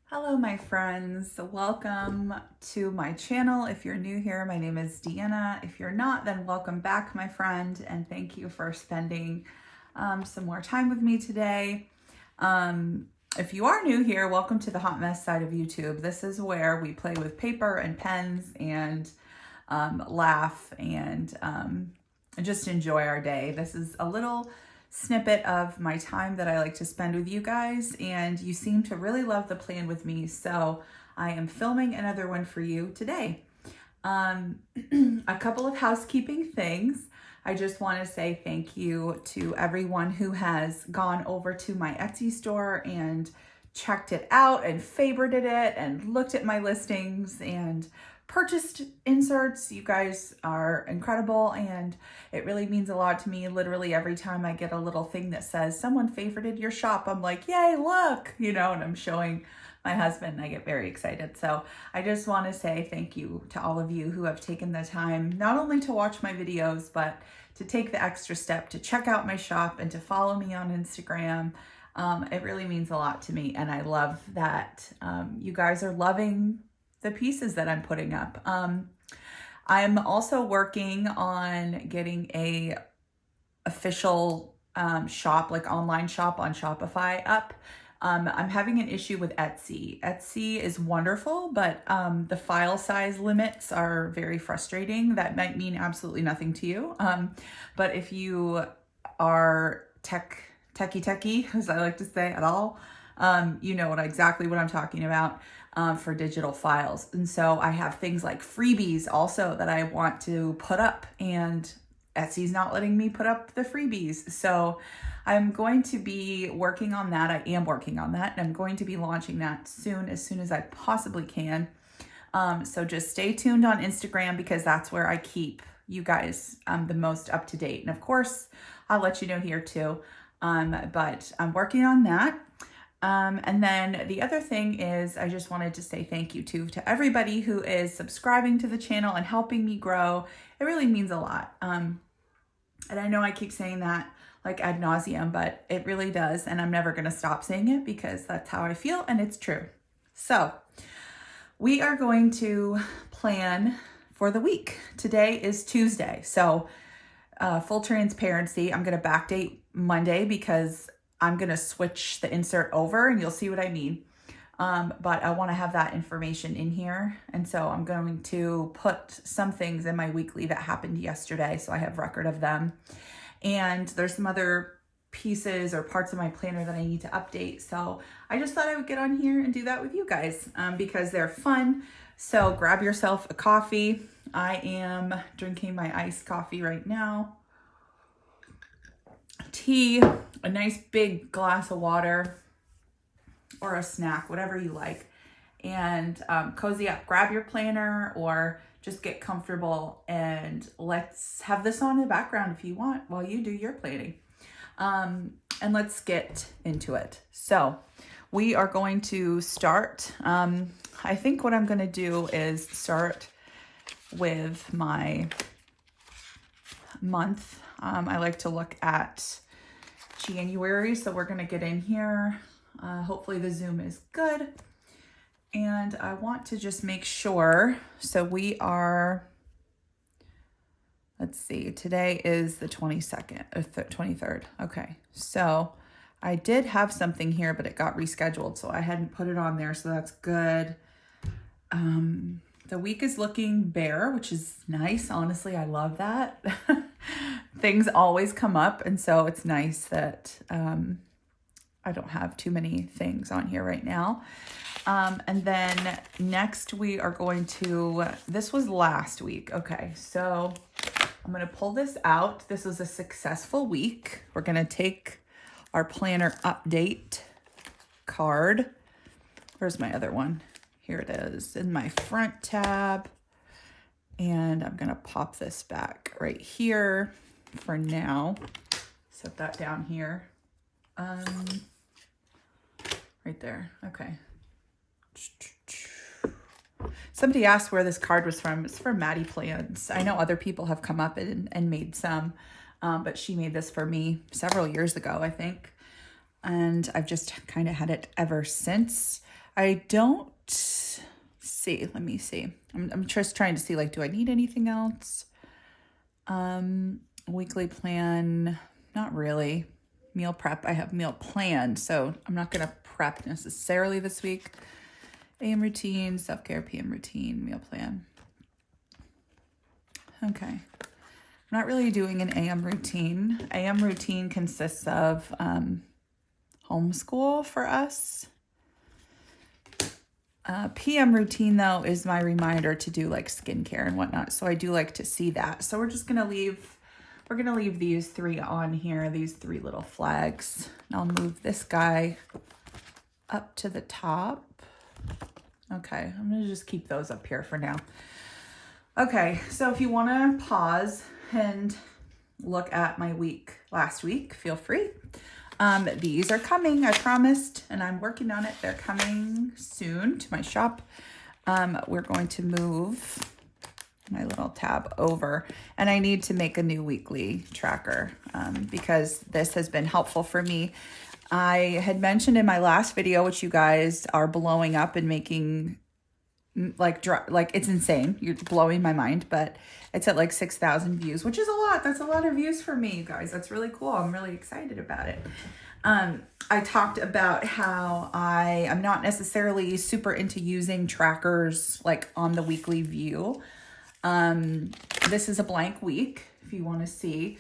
Hello, my friends. Welcome to my channel. If you're new here, my name is Deanna. If you're not, then welcome back, my friend, and thank you for spending some more time with me today. If you are new here, welcome to the hot mess side of YouTube. This is where we play with paper and pens and laugh and just enjoy our day. This is a little snippet of my time that I like to spend with you guys, and you seem to really love the plan with me, so I am filming another one for you today. A couple of housekeeping things. I just want to say thank you to everyone who has gone over to my Etsy store and checked it out and favorited it and looked at my listings and purchased inserts. You guys are incredible, and it really means a lot to me. Literally every time I get a little thing that says someone favorited your shop, I'm like, yay, look, and I'm showing my husband and I get very excited. So I just want to say thank you to all of you who have taken the time not only to watch my videos, but to take the extra step to check out my shop and to follow me on Instagram. It really means a lot to me, and I love that you guys are loving the pieces that I'm putting up. I'm also working on getting a official shop, like online shop on Shopify up. I'm having an issue with Etsy. Etsy is wonderful, but the file size limits are very frustrating. That might mean absolutely nothing to you. But if you are techie, as I like to say at all, you know exactly what I'm talking about for digital files. And so I have things like freebies also that I want to put up, and Etsy's not letting me put up the freebies. So I'm going to be working on that. I am working on that, and I'm going to be launching that soon as I possibly can. So just stay tuned on Instagram, because that's where I keep you guys the most up to date. And of course, I'll let you know here too. But I'm working on that. And then the other thing is, I just wanted to say thank you to everybody who is subscribing to the channel and helping me grow. It really means a lot. And I know I keep saying that like ad nauseum, but it really does. And I'm never going to stop saying it, because that's how I feel and it's true. So we are going to plan for the week. Today is Tuesday. So full transparency, I'm going to backdate Monday because I'm going to switch the insert over, and you'll see what I mean. But I want to have that information in here. And so I'm going to put some things in my weekly that happened yesterday, so I have record of them. And there's some other pieces or parts of my planner that I need to update. So I just thought I would get on here and do that with you guys because they're fun. So grab yourself a coffee. I am drinking my iced coffee right now. Tea, a nice big glass of water, or a snack, whatever you like, and cozy up. Grab your planner or just get comfortable, and let's have this on in the background if you want while you do your planning. And let's get into it. So we are going to start. I think what I'm going to do is start with my month. I like to look at January, so we're going to get in here. Hopefully the Zoom is good. And I want to just make sure. So we are, let's see, today is the 22nd, or 23rd. Okay, so I did have something here, but it got rescheduled, so I hadn't put it on there, so that's good. The week is looking bare, which is nice. Honestly, I love that. Things always come up, and so it's nice that I don't have too many things on here right now. And then next we are going to, this was last week. Okay, so I'm going to pull this out. This was a successful week. We're going to take our planner update card. Where's my other one? Here it is in my front tab. And I'm going to pop this back right here for now. Set that down here. Right there. Okay. Somebody asked where this card was from. It's from Maddie Plans. I know other people have come up and made some, but she made this for me several years ago, I think. and I've just kind of had it ever since. I don't see, let me see. I'm just trying to see, like, do I need anything else? Weekly plan, not really. Meal prep, I have meal planned, so I'm not gonna prep necessarily this week. AM routine, self-care, PM routine, meal plan. Okay. I'm not really doing an AM routine. AM routine consists of homeschool for us. PM routine, though, is my reminder to do like skincare and whatnot. So I do like to see that. So we're just going to leave, these three on here, these three little flags. I'll move this guy up to the top. Okay, I'm going to just keep those up here for now. Okay, so if you want to pause and look at my week last week, feel free. These are coming, I promised, and I'm working on it. They're coming soon to my shop. We're going to move my little tab over, and I need to make a new weekly tracker because this has been helpful for me. I had mentioned in my last video, which you guys are blowing up and making like it's insane. You're blowing my mind, but it's at like 6,000 views, which is a lot. That's a lot of views for me, you guys. That's really cool. I'm really excited about it. I talked about how I am not necessarily super into using trackers like on the weekly view. This is a blank week, if you want to see.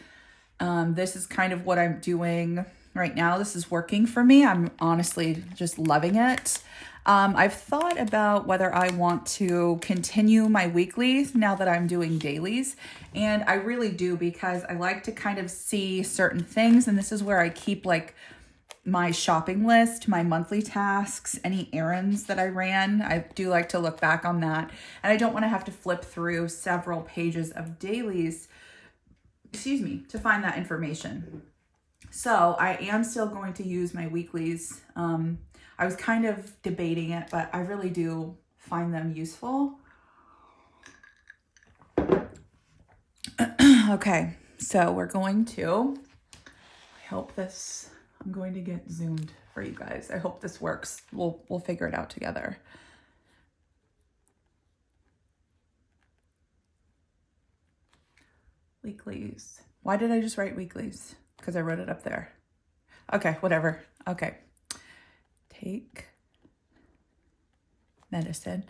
This is kind of what I'm doing right now. This is working for me. I'm honestly just loving it. I've thought about whether I want to continue my weeklies now that I'm doing dailies. And I really do, because I like to kind of see certain things. And this is where I keep like my shopping list, my monthly tasks, any errands that I ran. I do like to look back on that. And I don't want to have to flip through several pages of dailies, to find that information. So I am still going to use my weeklies. I was kind of debating it, but I really do find them useful. Okay, so we're going to, I'm going to get zoomed for you guys. I hope this works. We'll figure it out together. Weeklies. Why did I just write weeklies? Because I wrote it up there. Okay, whatever. Okay. Take medicine.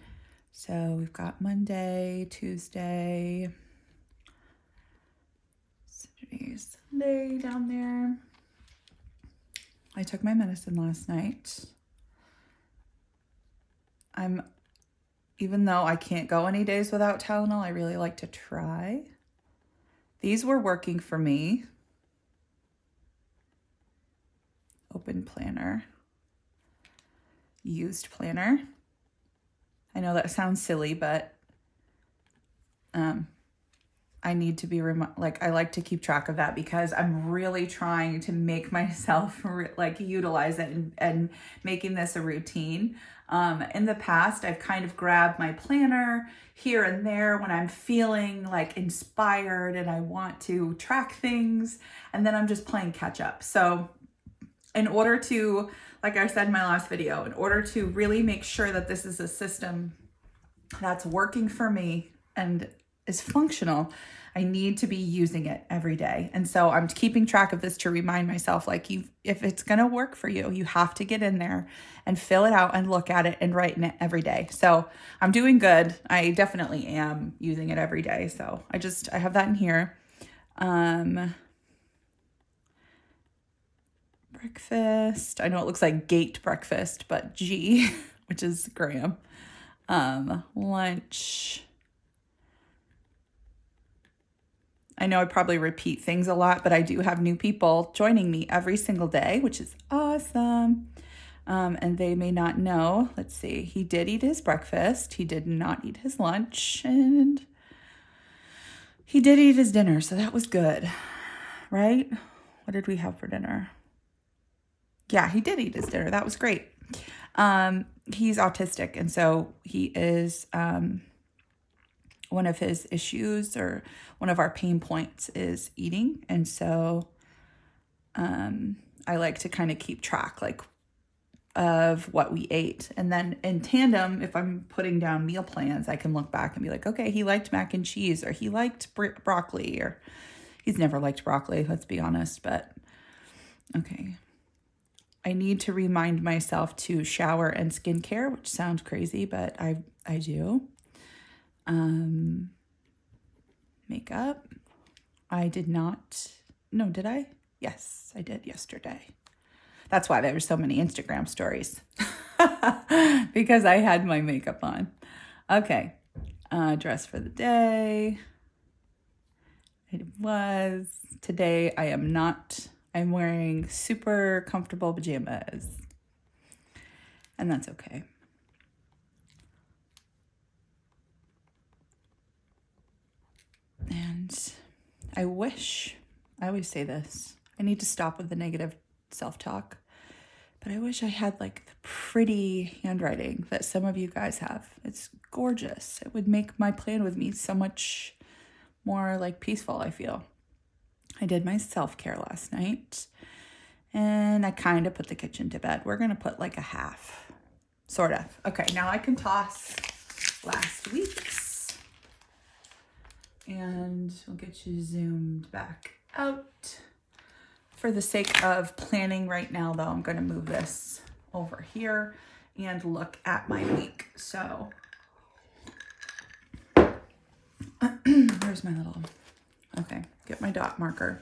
So we've got Monday, Tuesday, Saturday, Sunday down there. I took my medicine last night. Even though I can't go any days without Tylenol, I really like to try. These were working for me. Open planner. Used planner. I know that sounds silly, but I need to be I like to keep track of that, because I'm really trying to make myself utilize it and making this a routine. In the past, I've kind of grabbed my planner here and there when I'm feeling like inspired and I want to track things, and then I'm just playing catch up. So in order to, like I said in my last video, in order to really make sure that this is a system that's working for me and is functional, I need to be using it every day. And so I'm keeping track of this to remind myself, like, if it's going to work for you, you have to get in there and fill it out and look at it and write in it every day. So I'm doing good. I definitely am using it every day. So I have that in here. Breakfast. I know it looks like gate breakfast, but G, which is Graham. Lunch. I know I probably repeat things a lot, but I do have new people joining me every single day, which is awesome. And they may not know. Let's see. He did eat his breakfast. He did not eat his lunch, and he did eat his dinner. So that was good, right? What did we have for dinner? Yeah, he did eat his dinner. That was great. He's autistic, and so he is, one of his issues, or one of our pain points, is eating. And so I like to kind of keep track like of what we ate. And then in tandem, if I'm putting down meal plans, I can look back and be like, okay, he liked mac and cheese, or he liked broccoli, or he's never liked broccoli, let's be honest, but okay. I need to remind myself to shower and skincare, which sounds crazy, but I do. Makeup. I did not. No, did I? Yes, I did yesterday. That's why there were so many Instagram stories. Because I had my makeup on. Okay. Dress for the day. It was. Today I am not. I'm wearing super comfortable pajamas. And that's okay. And I always say this, I need to stop with the negative self-talk, but I wish I had like the pretty handwriting that some of you guys have. It's gorgeous. It would make my plan with me so much more like peaceful, I feel. I did my self-care last night, and I kind of put the kitchen to bed. We're going to put like a half, sort of. Okay, now I can toss last week's, and we'll get you zoomed back out. For the sake of planning right now, though, I'm going to move this over here and look at my week. So where's my little, okay, get my dot marker.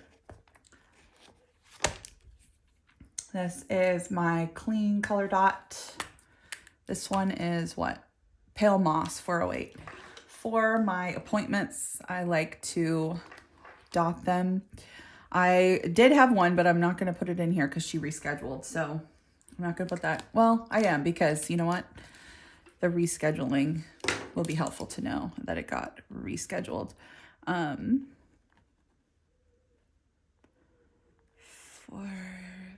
This is my clean color dot. This one is what? Pale Moss 408. For my appointments, I like to dot them. I did have one, but I'm not going to put it in here because she rescheduled. So I'm not going to put that. Well, I am, because you know what? The rescheduling will be helpful to know that it got rescheduled. For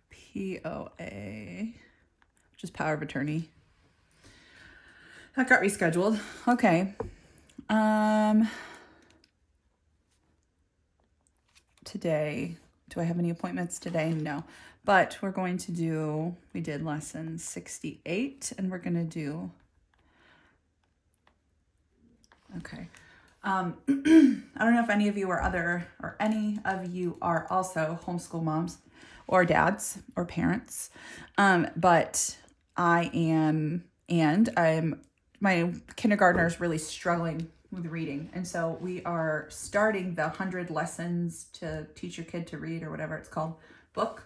POA, which is power of attorney. That got rescheduled. Okay. Today, do I have any appointments today? No, but we're going to do, we did lesson 68, and we're going to do, okay. I don't know if any of you are any of you are also homeschool moms or dads or parents. But I am, and my kindergartner is really struggling with reading. And so we are starting the 100 lessons to teach your kid to read, or whatever it's called, book.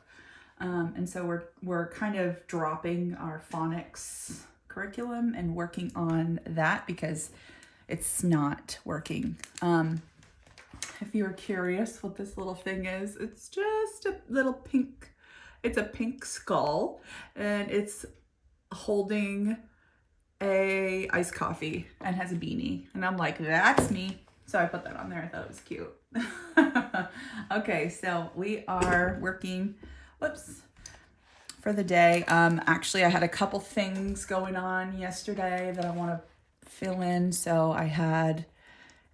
And so we're kind of dropping our phonics curriculum and working on that because it's not working. If you were curious what this little thing is, it's just a little pink, it's a pink skull, and it's holding a iced coffee and has a beanie. And I'm like, that's me. So I put that on there. I thought it was cute. Okay, so we are working, for the day. Actually, I had a couple things going on yesterday that I want to fill in. So I had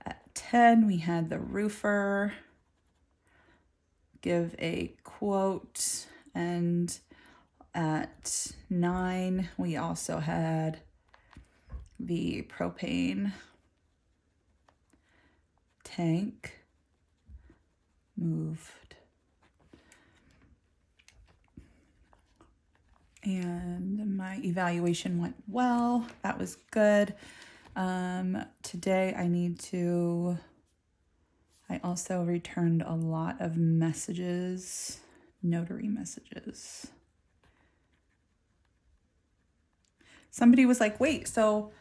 at 10, we had the roofer give a quote, and at 9, we also had the propane tank moved. And my evaluation went well. That was good. Today I also returned a lot of messages, notary messages. Somebody was like, wait, so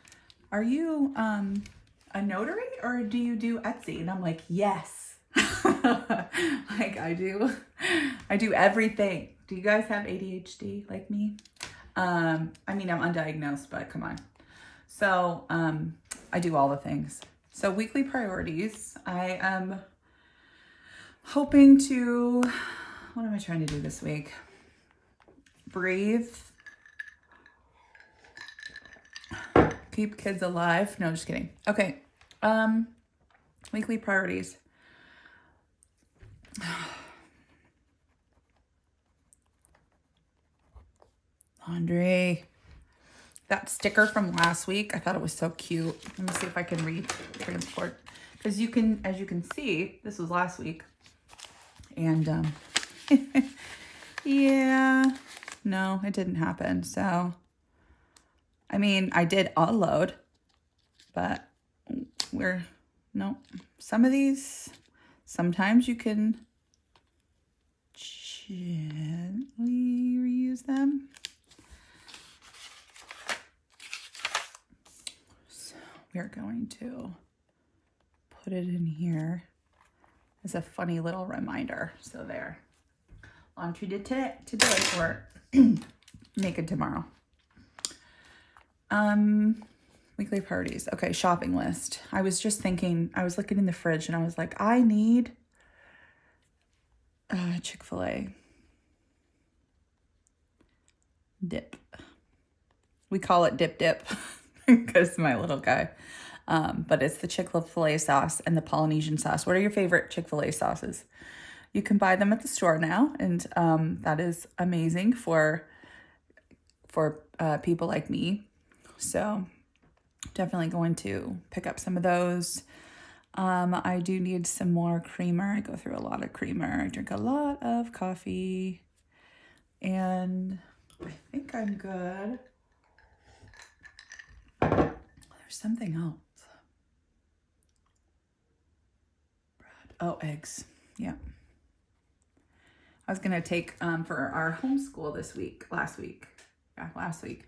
are you a notary, or do you do Etsy? And I'm like, yes. Like I do everything. Do you guys have ADHD like me? I mean, I'm undiagnosed, but come on. So I do all the things. So weekly priorities, I am hoping to, what am I trying to do this week? Breathe. Keep kids alive. No, just kidding. Okay. Weekly priorities. that sticker from last week. I thought it was so cute. Let me see if I can transport. Because you can, as you can see, this was last week. And yeah, no, it didn't happen. So, I mean, I did upload, but no, some of these, sometimes you can gently reuse them. So we're going to put it in here as a funny little reminder. So there. Laundry did today or naked tomorrow. Weekly priorities. Okay, shopping list. I was just thinking, I was looking in the fridge and I was like, I need Chick-fil-A dip. We call it dip because my little guy. But it's the Chick-fil-A sauce and the Polynesian sauce. What are your favorite Chick-fil-A sauces? You can buy them at the store now, and that is amazing for people like me. So definitely going to pick up some of those. I do need some more creamer. I go through a lot of creamer. I drink a lot of coffee, and I think I'm good. There's something else. Bread. Oh, eggs. Yeah. I was going to take, for our homeschool last week,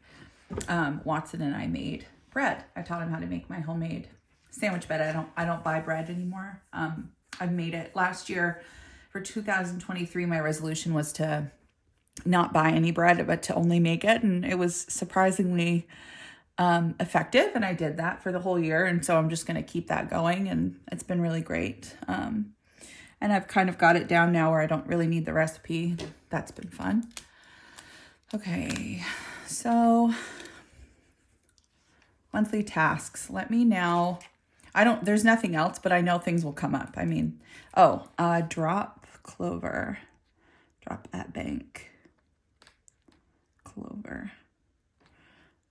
Watson and I made bread. I taught him how to make my homemade sandwich bread. I don't buy bread anymore. I've made it last year for 2023. My resolution was to not buy any bread, but to only make it. And it was surprisingly, effective. And I did that for the whole year. And so I'm just going to keep that going. And it's been really great. And I've kind of got it down now where I don't really need the recipe. That's been fun. Okay, so monthly tasks. Let me now, there's nothing else, but I know things will come up. I mean, drop Clover. Drop at bank. Clover.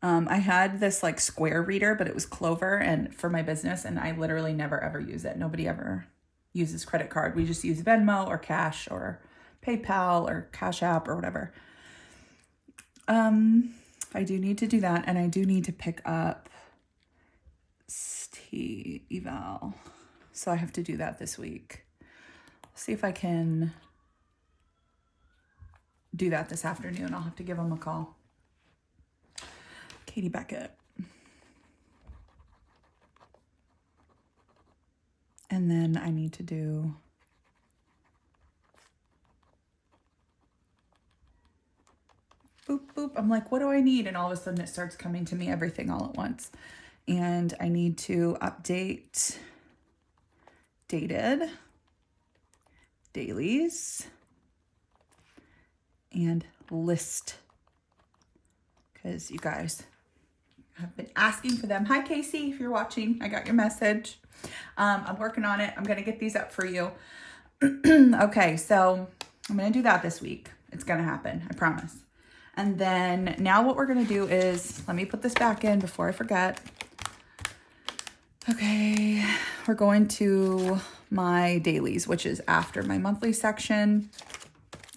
I had this like Square reader, but it was Clover and for my business, and I literally never ever use it. Nobody ever uses credit card. We just use Venmo or Cash or PayPal or Cash App or whatever. I do need to do that, and I do need to pick up eval. So I have to do that this week. See if I can do that this afternoon. I'll have to give them a call. Katie Beckett. And then I need to do boop, boop. I'm like, what do I need? And all of a sudden it starts coming to me, everything all at once. And I need to update dated, dailies, and list. Because you guys have been asking for them. Hi, Casey, if you're watching, I got your message. I'm working on it. I'm going to get these up for you. Okay, so I'm going to do that this week. It's going to happen, I promise. And then now what we're going to do is, let me put this back in before I forget. Okay, we're going to my dailies, which is after my monthly section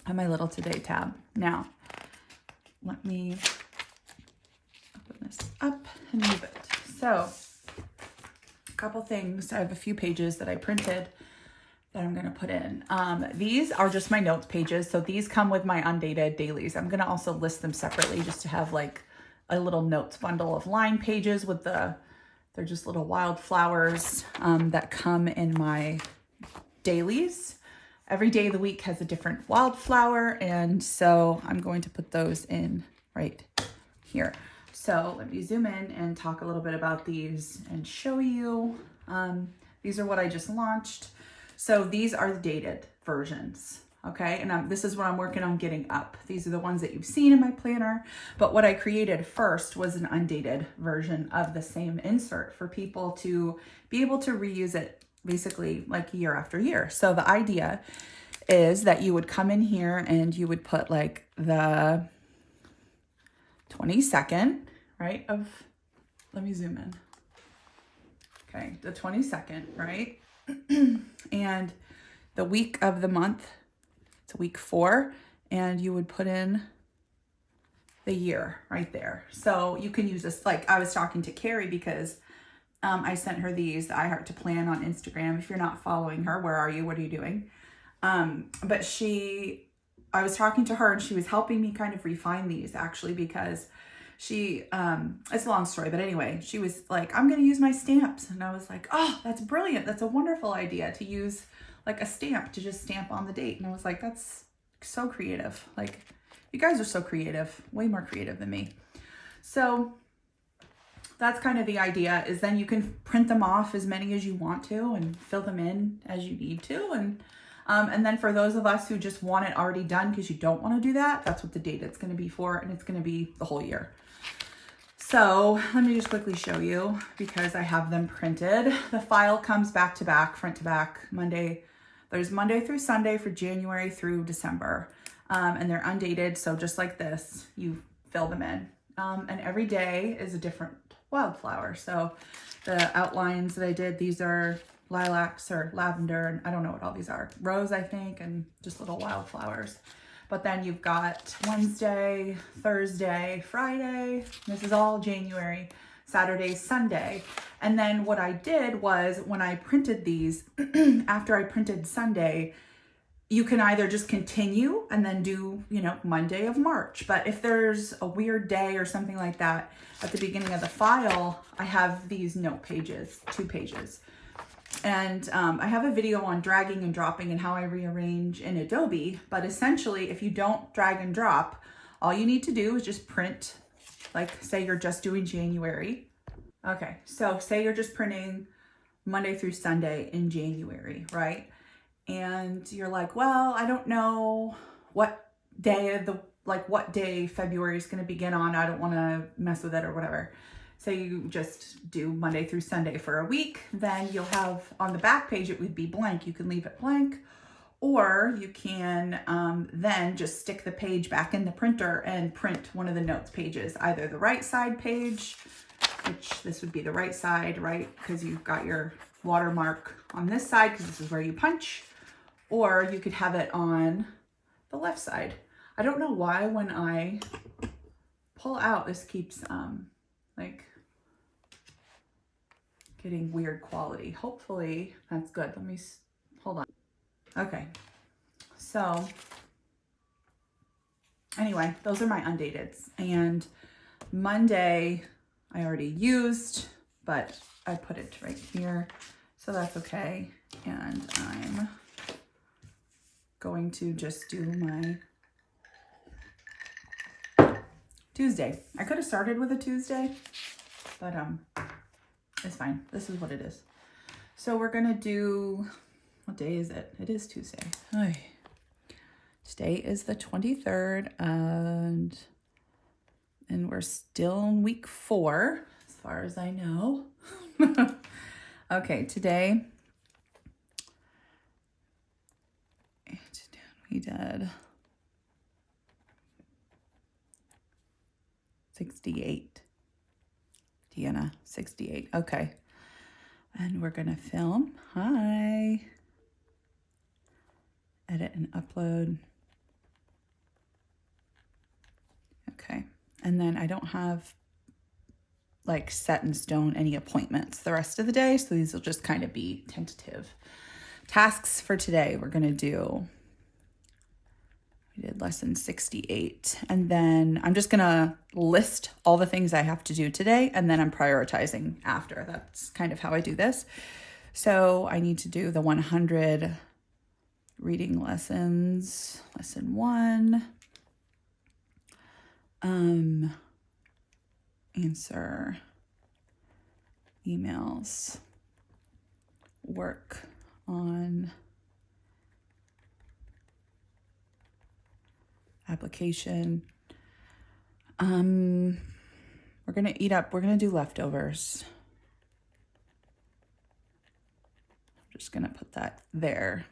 on my little today tab. Now, let me open this up and move it. So, a couple things. I have a few pages that I printed that I'm going to put in. These are just my notes pages. So these come with my undated dailies. I'm going to also list them separately just to have like a little notes bundle of line pages with they're just little wildflowers that come in my dailies. Every day of the week has a different wildflower. And so I'm going to put those in right here. So let me zoom in and talk a little bit about these and show you. These are what I just launched. So these are the dated versions, okay? And this is what I'm working on getting up. These are the ones that you've seen in my planner. But what I created first was an undated version of the same insert for people to be able to reuse it basically like year after year. So the idea is that you would come in here and you would put like the 22nd, right? Let me zoom in. Okay, the 22nd, right? And the week of the month, it's week 4, and you would put in the year right there. So you can use this, like I was talking to Carrie because I sent her these, I Heart to Plan on Instagram. If you're not following her, where are you? What are you doing? But I was talking to her and she was helping me kind of refine these actually, because it's a long story, but anyway, she was like, I'm going to use my stamps. And I was like, oh, that's brilliant. That's a wonderful idea to use like a stamp to just stamp on the date. And I was like, that's so creative. Like, you guys are so creative, way more creative than me. So that's kind of the idea, is then you can print them off as many as you want to and fill them in as you need to. And then for those of us who just want it already done because you don't want to do that, that's what the date it's going to be for. And it's going to be the whole year. So let me just quickly show you, because I have them printed. The file comes back to back, front to back, Monday. There's Monday through Sunday for January through December. And they're undated. So just like this, you fill them in. And every day is a different wildflower. So the outlines that I did, these are lilacs or lavender, and I don't know what all these are. Rose, I think, and just little wildflowers. But then you've got Wednesday, Thursday, Friday. This is all January. Saturday, Sunday. And then what I did was, when I printed these, after I printed Sunday, you can either just continue and then do, Monday of March. But if there's a weird day or something like that at the beginning of the file, I have these note pages, 2 pages. And I have a video on dragging and dropping and how I rearrange in Adobe. But essentially, if you don't drag and drop, all you need to do is just print, like say you're just doing January. Okay, so say you're just printing Monday through Sunday in January, right? And you're like, well, I don't know what day what day February is going to begin on. I don't want to mess with it or whatever. So you just do Monday through Sunday for a week. Then you'll have on the back page, it would be blank. You can leave it blank, or you can then just stick the page back in the printer and print one of the notes pages, either the right side page, which this would be the right side, right? Because you've got your watermark on this side because this is where you punch, or you could have it on the left side. I don't know why when I pull out, this keeps like getting weird quality. Hopefully that's good. Let me, hold on. Okay. So anyway, those are my undateds. And Monday I already used, but I put it right here. So that's okay. And I'm going to just do my Tuesday. I could have started with a Tuesday, but it's fine. This is what it is. So we're gonna do, what day is it? It is Tuesday. Ay. Today is the 23rd, and we're still in week 4, as far as I know. Okay, today we did 68. Deanna, 68. Okay. And we're going to film. Hi. Edit and upload. Okay. And then I don't have like set in stone any appointments the rest of the day. So these will just kind of be tentative tasks for today. We're going to do, we did lesson 68. And then I'm just going to list all the things I have to do today. And then I'm prioritizing after. That's kind of how I do this. So I need to do the 100 reading lessons, lesson 1. Answer emails, work on application. We're gonna eat up, we're gonna do leftovers. I'm just gonna put that there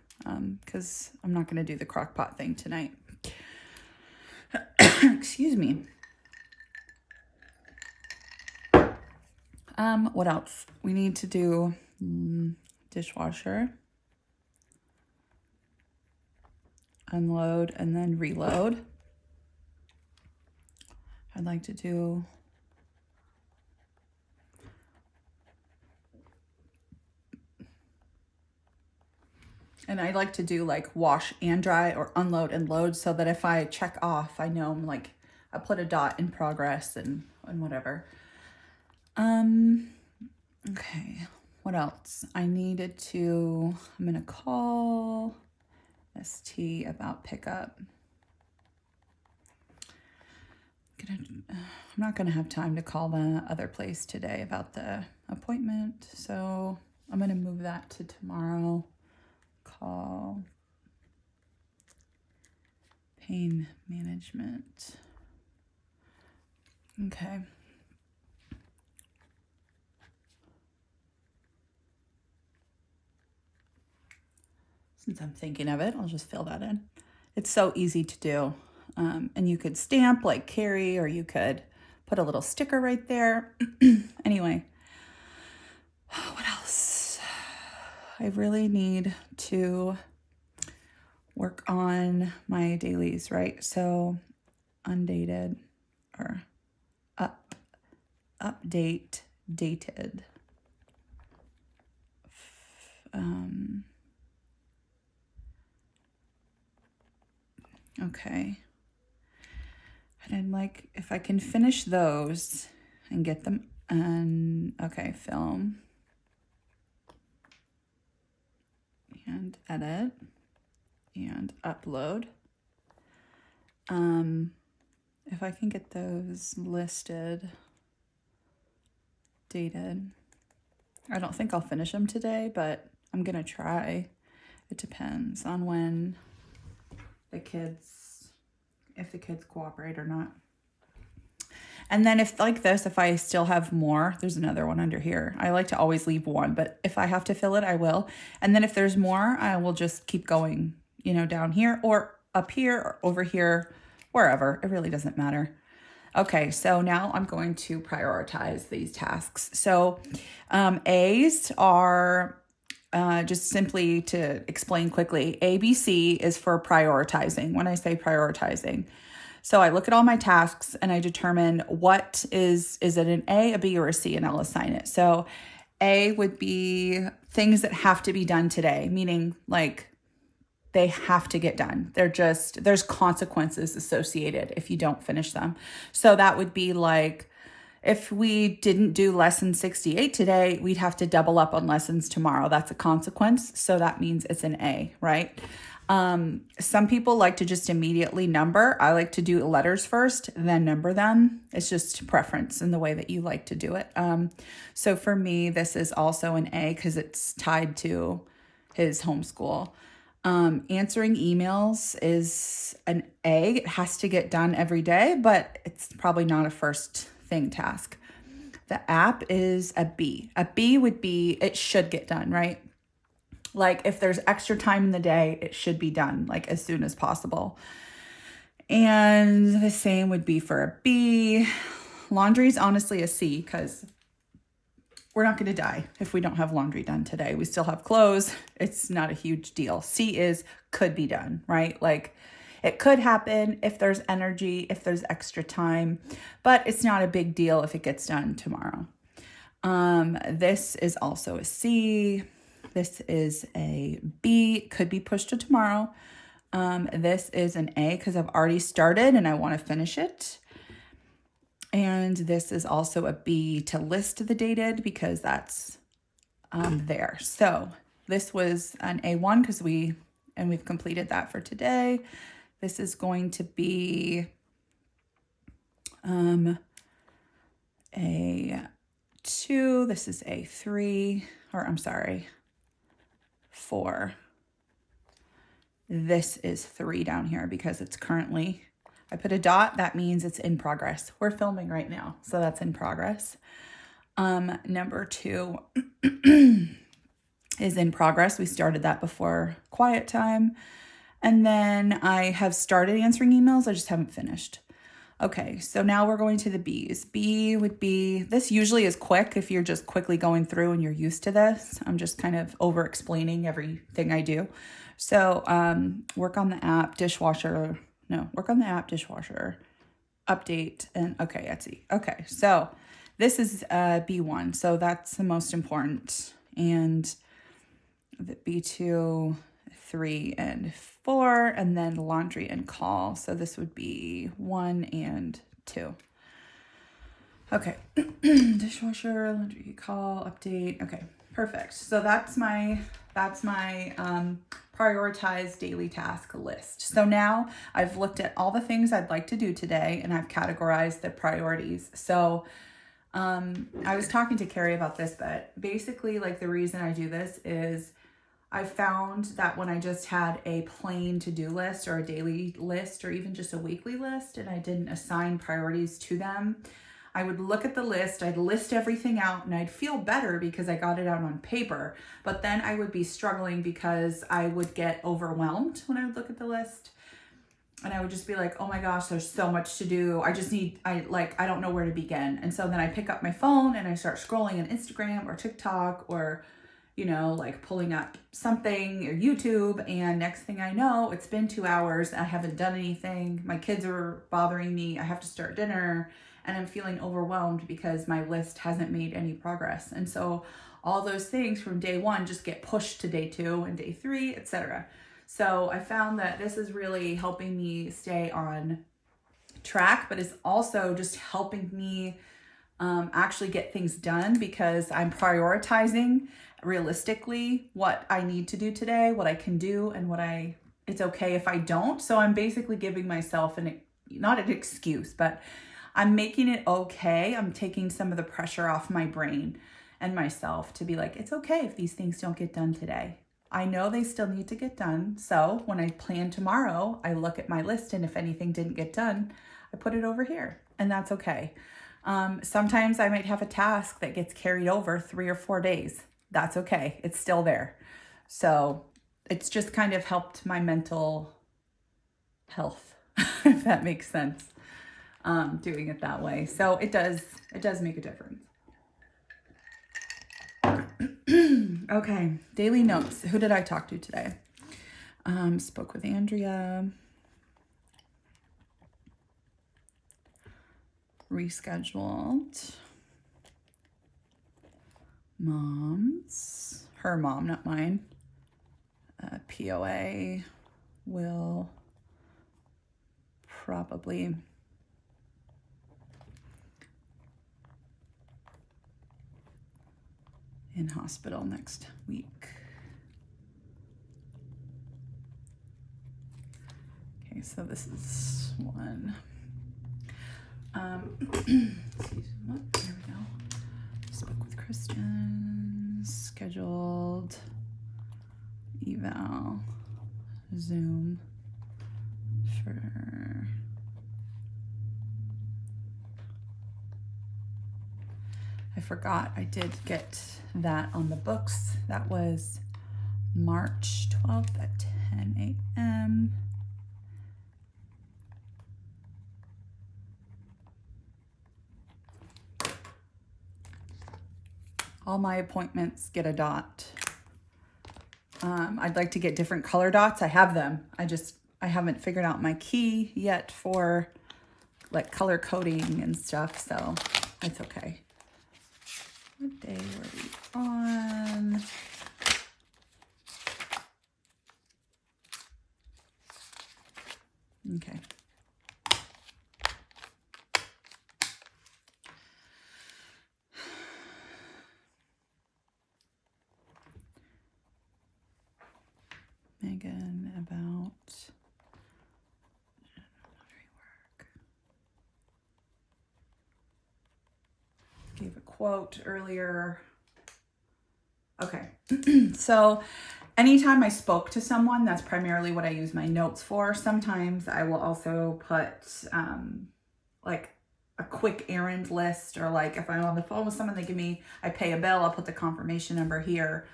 because I'm not gonna do the crock pot thing tonight. Excuse me. What else? We need to do dishwasher, unload, and then reload. I'd like to do like wash and dry or unload and load, so that if I check off, I know I'm like, I put a dot in progress and whatever. Okay, what else? I'm gonna call ST about pickup. I'm not gonna have time to call the other place today about the appointment, so I'm gonna move that to tomorrow. Call pain management. Okay. Since I'm thinking of it, I'll just fill that in. It's so easy to do. And you could stamp like Carrie, or you could put a little sticker right there. Anyway, what else? I really need to work on my dailies, right? So undated or update dated. Okay. And I'd like, if I can finish those and get them, and okay, film and edit and upload. If I can get those listed, dated, I don't think I'll finish them today, but I'm gonna try. It depends on when if the kids cooperate or not. And then if like this, if I still have more, there's another one under here. I like to always leave one, but if I have to fill it, I will. And then if there's more, I will just keep going, down here or up here or over here, wherever. It really doesn't matter. Okay, so now I'm going to prioritize these tasks. So A's are just simply to explain quickly, ABC is for prioritizing. When I say prioritizing, so I look at all my tasks and I determine what is it an A, a B, or a C, and I'll assign it. So A would be things that have to be done today, meaning like they have to get done. There's consequences associated if you don't finish them. So that would be like, if we didn't do lesson 68 today, we'd have to double up on lessons tomorrow. That's a consequence. So that means it's an A, right? Some people like to just immediately number. I like to do letters first, then number them. It's just preference in the way that you like to do it. So for me, this is also an A because it's tied to his homeschool. Answering emails is an A. It has to get done every day, but it's probably not a first thing task. The app is a B. A B would be, it should get done, right? Like if there's extra time in the day, it should be done like as soon as possible. And the same would be for a B. Laundry is honestly a C because we're not going to die if we don't have laundry done today. We still have clothes. It's not a huge deal. C is could be done, right? Like it could happen if there's energy, if there's extra time, but it's not a big deal if it gets done tomorrow. This is also a C. This is a B, could be pushed to tomorrow. This is an A because I've already started and I want to finish it. And this is also a B to list the dated because that's there. So this was an A1 because we've completed that for today. This is going to be A2. This is A3, or I'm sorry, 4. This is 3 down here because it's currently, I put a dot, that means it's in progress. We're filming right now, so that's in progress. Number 2 is in progress. We started that before quiet time. And then I have started answering emails. I just haven't finished. Okay, so now we're going to the B's. B would be, this usually is quick if you're just quickly going through and you're used to this. I'm just kind of over explaining everything I do. So work on the app, dishwasher, no, work on the app, dishwasher, update, and okay, Etsy. Okay, so this is B1, so that's the most important. And the B2, 3, and 4, and then laundry and call. So this would be 1 and 2. Okay, dishwasher, laundry, call, update. Okay, perfect. So that's my prioritized daily task list. So now I've looked at all the things I'd like to do today, and I've categorized the priorities. So I was talking to Carrie about this, but basically, like, the reason I do this is I found that when I just had a plain to-do list or a daily list or even just a weekly list and I didn't assign priorities to them, I would look at the list, I'd list everything out, and I'd feel better because I got it out on paper. But then I would be struggling because I would get overwhelmed when I would look at the list. And I would just be like, oh my gosh, there's so much to do. I don't know where to begin. And so then I pick up my phone and I start scrolling on Instagram or TikTok or, you know, like pulling up something or YouTube. And next thing I know, it's been 2 hours. I haven't done anything. My kids are bothering me. I have to start dinner and I'm feeling overwhelmed because my list hasn't made any progress. And so all those things from day 1 just get pushed to day 2 and day 3, etc. So I found that this is really helping me stay on track, but it's also just helping me actually get things done because I'm prioritizing realistically what I need to do today, what I can do, and it's okay if I don't. So I'm basically giving myself not an excuse, but I'm making it okay. I'm taking some of the pressure off my brain and myself to be like, it's okay if these things don't get done today. I know they still need to get done. So when I plan tomorrow, I look at my list, and if anything didn't get done, I put it over here, and that's okay. Sometimes I might have a task that gets carried over 3 or 4 days. That's okay. It's still there. So it's just kind of helped my mental health, if that makes sense, doing it that way. So it does make a difference. Okay, daily notes. Who did I talk to today? Spoke with Andrea. Rescheduled. Mom's. Her mom, not mine. POA will probably in hospital next week. Okay, so this is one. Excuse me, there we go. Spoke with Christian, scheduled eval, Zoom for I forgot I did get that on the books. That was March 12th at 10 a.m. All my appointments get a dot. I'd like to get different color dots. I have them. I haven't figured out my key yet for like color coding and stuff, so it's okay. What day were we on? Okay. Megan about work. Gave a quote earlier. Okay, so anytime I spoke to someone, that's primarily what I use my notes for. Sometimes I will also put like a quick errand list, or like if I'm on the phone with someone, I pay a bill, I'll put the confirmation number here.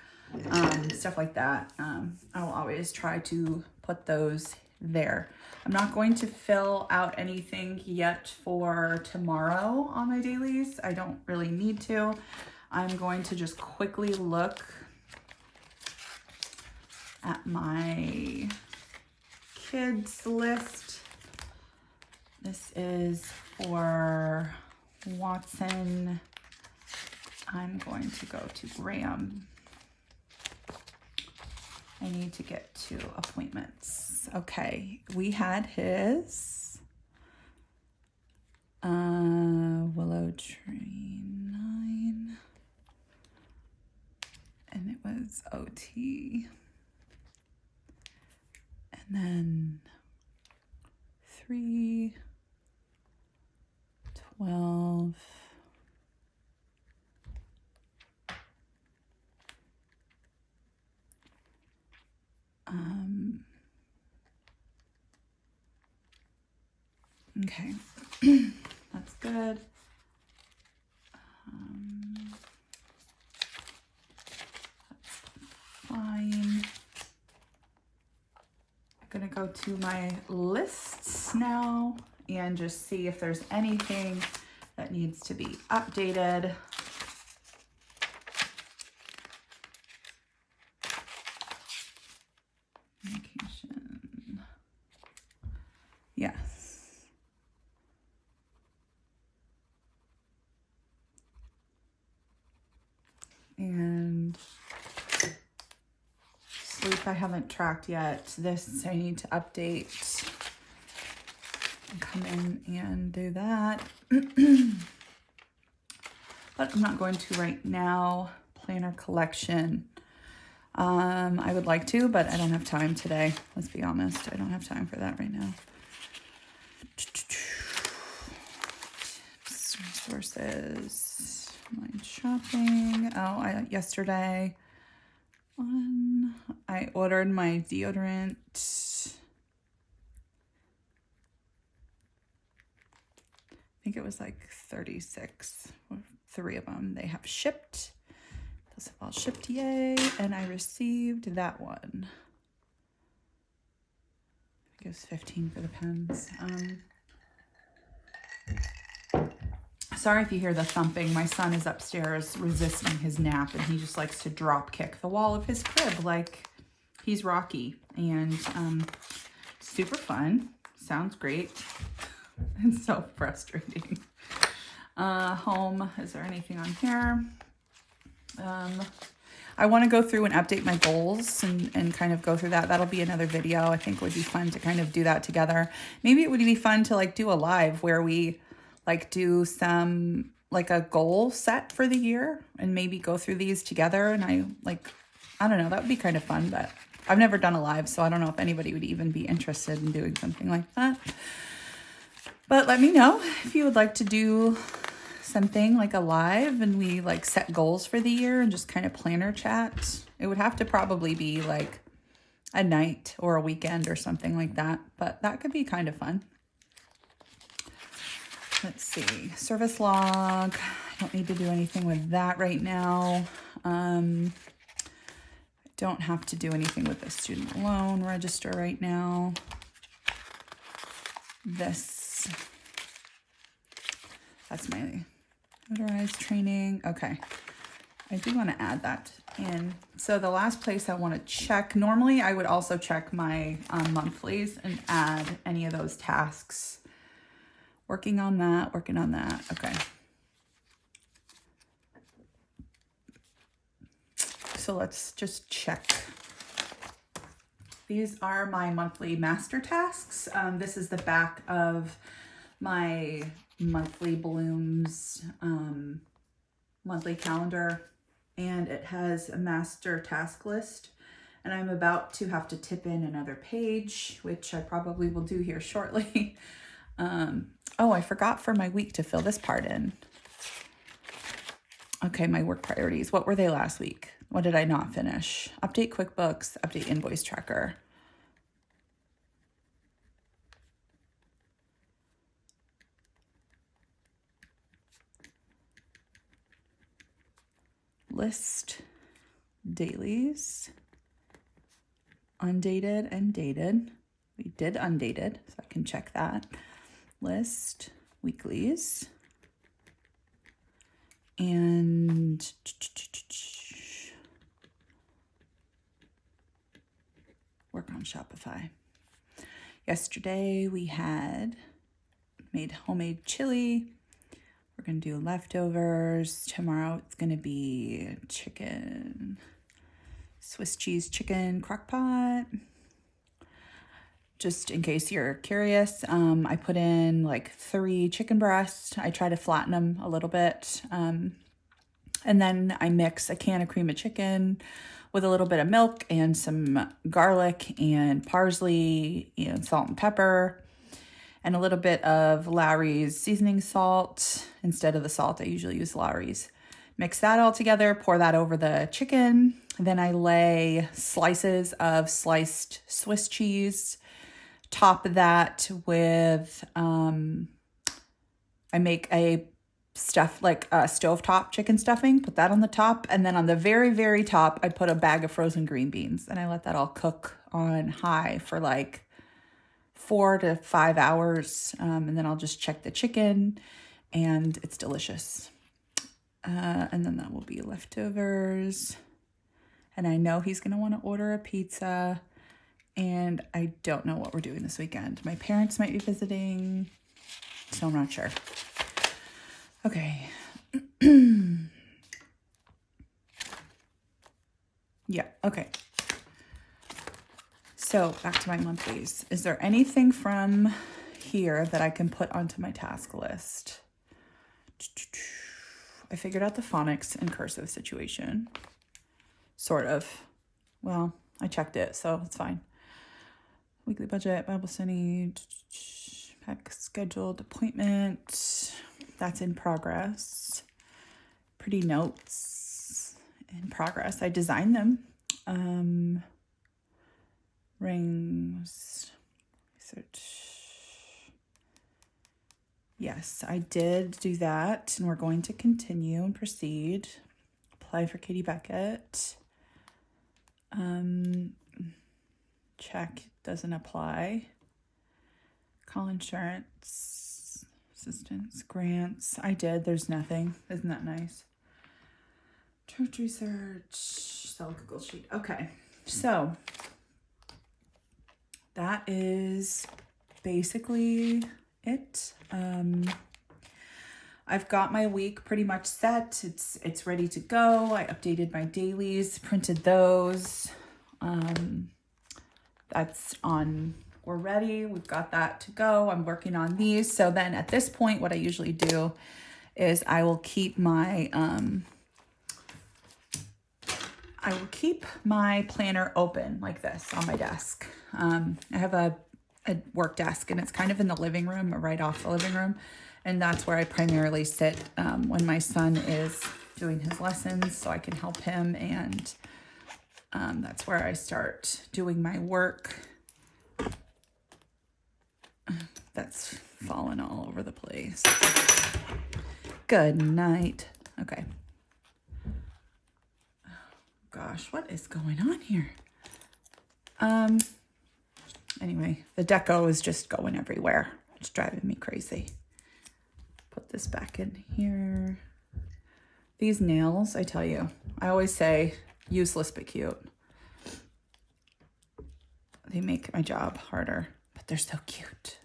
Stuff like that. I will always try to put those there. I'm not going to fill out anything yet for tomorrow on my dailies. I don't really need to. I'm going to just quickly look at my kids list. This is for Watson. I'm going to go to Graham. I need to get to appointments. Okay, we had his Willow Tree 9, and it was OT. And then 3, 12, okay, that's good. That's fine. I'm gonna go to my lists now and just see if there's anything that needs to be updated. Vacation. Yes. And sleep I haven't tracked yet. This I need to update. Come in and do that. But I'm not going to right now. Planner collection. I would like to, but I don't have time today. Let's be honest. I don't have time for that right now. Resources. Online shopping. Oh, yesterday I ordered my deodorant. I think it was like 36. 3 of them they have shipped. Those have all shipped, yay. And I received that one. I think it was 15 for the pens. Sorry if you hear the thumping. My son is upstairs resisting his nap, and he just likes to drop kick the wall of his crib like he's Rocky. And super fun. Sounds great. It's so frustrating. Home, is there anything on here? I want to go through and update my goals and kind of go through that. That'll be another video. I think it would be fun to kind of do that together. Maybe it would be fun to like do a live where we like do some like a goal set for the year and maybe go through these together. And I don't know, that would be kind of fun, but I've never done a live, so I don't know if anybody would even be interested in doing something like that. But let me know if you would like to do something like a live and we like set goals for the year and just kind of planner chat. It would have to probably be like a night or a weekend or something like that, but that could be kind of fun. Let's see, service log. I don't need to do anything with that right now. Don't have to do anything with the student loan register right now. That's my notarized training. Okay. I do want to add that in. So the last place I want to check, normally I would also check my monthlies and add any of those tasks. Working on that. Okay. So let's just check. These are my monthly master tasks. This is the back of my monthly Blooms monthly calendar, and it has a master task list, and I'm about to have to tip in another page, which I probably will do here shortly. Oh, I forgot for my week to fill this part in. Okay, my work priorities. What were they last week? What did I not finish? Update QuickBooks, update invoice tracker. List dailies, undated and dated. We did undated, so I can check that. List, weeklies. And work on Shopify. Yesterday we had made homemade chili. We're gonna do leftovers. Tomorrow it's gonna be chicken, Swiss cheese chicken crock pot. Just in case you're curious, I put in like 3 chicken breasts. I try to flatten them a little bit. And then I mix a can of cream of chicken with a little bit of milk and some garlic and parsley and salt and pepper and a little bit of Lawry's seasoning salt. Instead of the salt, I usually use Lawry's. Mix that all together, pour that over the chicken. Then I lay slices of sliced Swiss cheese. Top that with, I make a stovetop chicken stuffing, put that on the top. And then on the very, very top, I put a bag of frozen green beans and I let that all cook on high for like 4 to 5 hours. And then I'll just check the chicken and it's delicious. And then that will be leftovers. And I know he's going to want to order a pizza. And I don't know what we're doing this weekend. My parents might be visiting, so I'm not sure. Okay. Yeah, okay. So back to my monthlies. Is there anything from here that I can put onto my task list? I figured out the phonics and cursive situation. Sort of. Well, I checked it, so it's fine. Weekly budget, Bible study, pack scheduled appointment. That's in progress. Pretty notes in progress. I designed them. Rings, research. Yes, I did do that, and we're going to continue and proceed. Apply for Katie Beckett. Check doesn't apply. Call insurance, assistance, grants. I did. There's nothing. Isn't that nice? Church research, sell Google Sheet. Okay, so that is basically it. I've got my week pretty much set. It's ready to go. I updated my dailies, printed those. That's on, we're ready. We've got that to go. I'm working on these. So then at this point, what I usually do is I will keep my, planner open like this on my desk. I have a work desk and it's kind of in the living room or right off the living room. And that's where I primarily sit when my son is doing his lessons so I can help him. And that's where I start doing my work. That's fallen all over the place. Good night. Okay. Oh, gosh, what is going on here? Anyway, the deco is just going everywhere. It's driving me crazy. Put this back in here. These nails, I tell you, I always say useless but cute. They make my job harder, but they're so cute.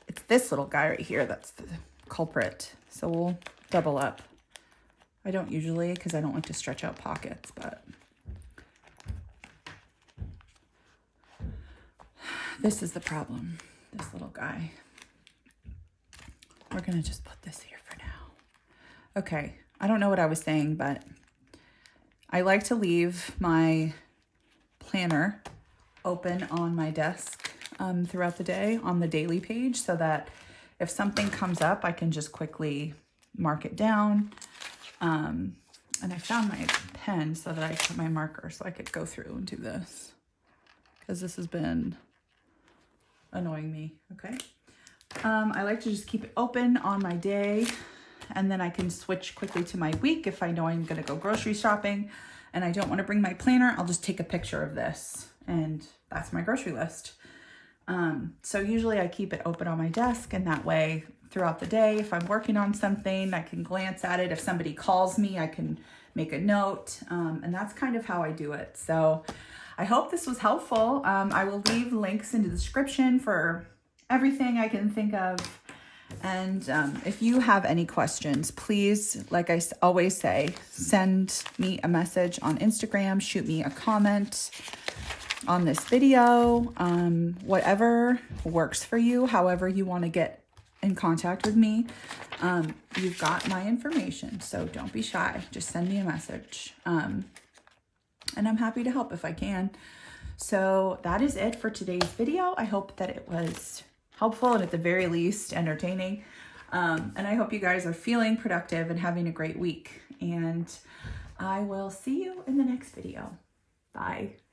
It's this little guy right here that's the culprit. So we'll double up. I don't usually because I don't like to stretch out pockets, but this is the problem, this little guy. We're gonna just put this here for now. Okay, I don't know what I was saying, but I like to leave my planner open on my desk throughout the day on the daily page so that if something comes up, I can just quickly mark it down. And I found my pen so that I put my marker so I could go through and do this because this has been annoying me. Okay. I like to just keep it open on my day and then I can switch quickly to my week. If I know I'm going to go grocery shopping and I don't want to bring my planner, I'll just take a picture of this and that's my grocery list. So usually I keep it open on my desk, and that way throughout the day, if I'm working on something, I can glance at it. If somebody calls me, I can make a note. And that's kind of how I do it. So I hope this was helpful. I will leave links in the description for everything I can think of. And if you have any questions, please, like I always say, send me a message on Instagram, shoot me a comment on this video, whatever works for you, however you want to get in contact with me. You've got my information, so don't be shy. Just send me a message. And I'm happy to help if I can. So that is it for today's video. I hope that it was helpful and at the very least entertaining. And I hope you guys are feeling productive and having a great week. And I will see you in the next video. Bye.